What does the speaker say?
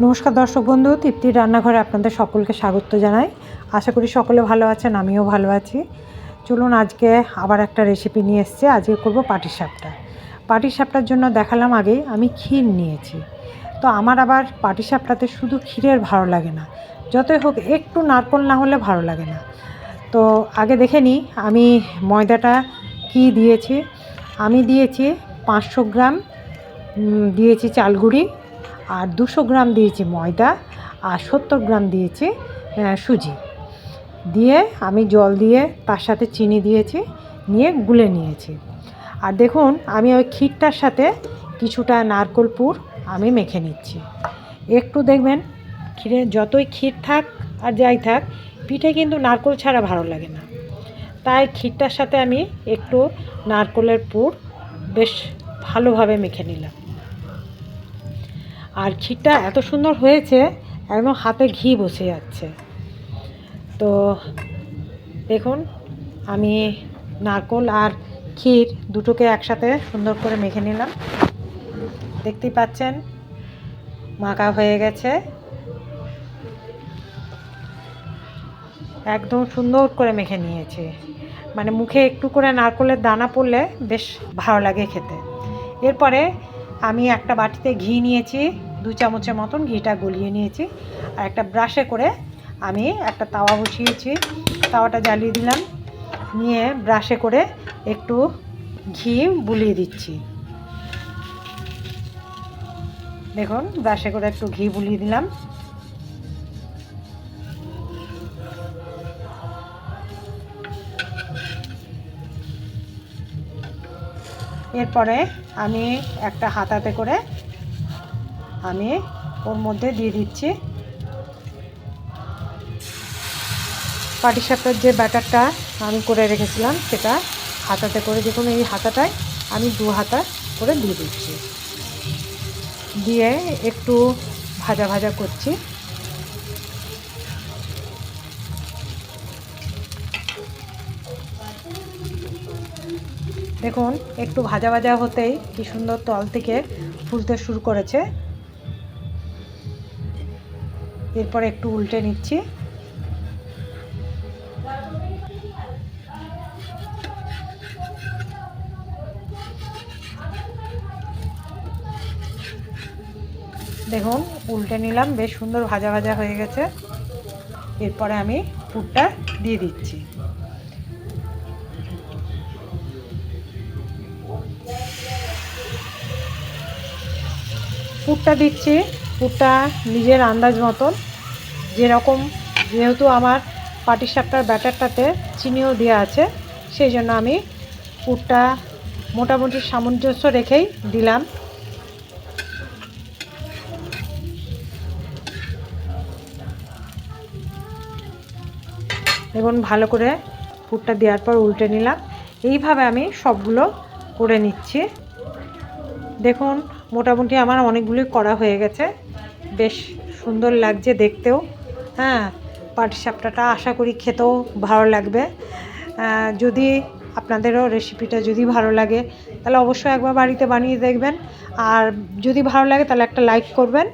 নমস্কার দর্শক বন্ধু, তৃপ্তির রান্নাঘরে আপনাদের সকলকে স্বাগত জানাই। আশা করি সকলে ভালো আছেন, আমিও ভালো আছি। চলুন আজকে আবার একটা রেসিপি নিয়ে এসেছি। আজকে করব পাটিসাপটা। পাটিসাপটার জন্য দেখালাম আগেই আমি ক্ষীর নিয়েছি। তো আমার আবার পাটিসাপটাতে শুধু ক্ষীরের ভালো লাগে না, যতই হোক একটু নারকেল না হলে ভালো লাগে না। তো আগে দেখে নিই আমি ময়দাটা কি দিয়েছি। আমি দিয়েছি 500 গ্রাম দিয়েছি চালগুঁড়ি, আর 200 গ্রাম দিয়েছি ময়দা, আর 70 গ্রাম দিয়েছি সুজি। দিয়ে আমি জল দিয়ে তার সাথে চিনি দিয়েছি, নিয়ে গুলে নিয়েছি। আর দেখুন আমি ওই ক্ষীরটার সাথে কিছুটা নারকেল পুর আমি মেখে নিচ্ছি। একটু দেখবেন ক্ষীরে যতই ক্ষীর থাক আর যাই থাক, পিঠে কিন্তু নারকেল ছাড়া ভালো লাগে না। তাই ক্ষীরটার সাথে আমি একটু নারকেলের পুর বেশ ভালোভাবে মেখে নিলাম। আর ক্ষীরটা এত সুন্দর হয়েছে, একদম হাতে ঘি বসে যাচ্ছে। তো দেখুন আমি নারকেল আর ক্ষীর দুটোকে একসাথে সুন্দর করে মেখে নিলাম। দেখতেই পাচ্ছেন মাখা হয়ে গেছে, একদম সুন্দর করে মেখে নিয়েছে। মানে মুখে একটু করে নারকেলের দানা পড়লে বেশ ভালো লাগে খেতে। এরপরে আমি একটা বাটিতে ঘি নিয়েছি, 2 চামচের মতন ঘিটা গলিয়ে নিয়েছি। আর একটা ব্রাশে করে আমি একটা তাওয়া বসিয়েছি, তাওয়াটা জ্বালিয়ে দিলাম, নিয়ে ব্রাশে করে একটু ঘি বুলিয়ে দিচ্ছি। দেখুন ব্রাশে করে একটু ঘি বুলিয়ে দিলাম। এরপরে আমি একটা হাতাতে করে আমি ওর মধ্যে দিয়ে দিচ্ছি পাটিসাপটার যে ব্যাটারটা আমি করে রেখেছিলাম, সেটা হাতাতে করে, দেখুন এই হাতাটায় আমি 2 হাতা করে দিয়ে দিচ্ছি। দিয়ে একটু ভাজা ভাজা করছি। দেখুন একটু ভাজা ভাজা হতেই কি সুন্দর তল থেকে ফুলতে শুরু করেছে। এরপর একটু উল্টে নিচ্ছি। দেখুন উল্টে নিলাম, বেশ সুন্দর ভাজা ভাজা হয়ে গেছে। এরপরে আমি পুরটা দিয়ে দিচ্ছি। পুরটা দিচ্ছি, পুরটা নিজের আন্দাজ মতন, যেরকম, যেহেতু আমার পাটিসাপটার ব্যাটারটাতে চিনিও দেওয়া আছে, সেই জন্য আমি পুরটা মোটামুটি সামঞ্জস্য রেখেই দিলাম। এবং ভালো করে পুরটা দেওয়ার পর উল্টে নিলাম। এইভাবে আমি সবগুলো করে নিচ্ছি। দেখুন মোটামুটি আমার অনেকগুলোই করা হয়ে গেছে, বেশ সুন্দর লাগছে দেখতেও। হ্যাঁ, পাটিসাপটাটা আশা করি খেতেও ভালো লাগবে। যদি আপনাদেরও রেসিপিটা যদি ভালো লাগে তাহলে অবশ্যই একবার বাড়িতে বানিয়ে দেখবেন। আর যদি ভালো লাগে তাহলে একটা লাইক করবেন।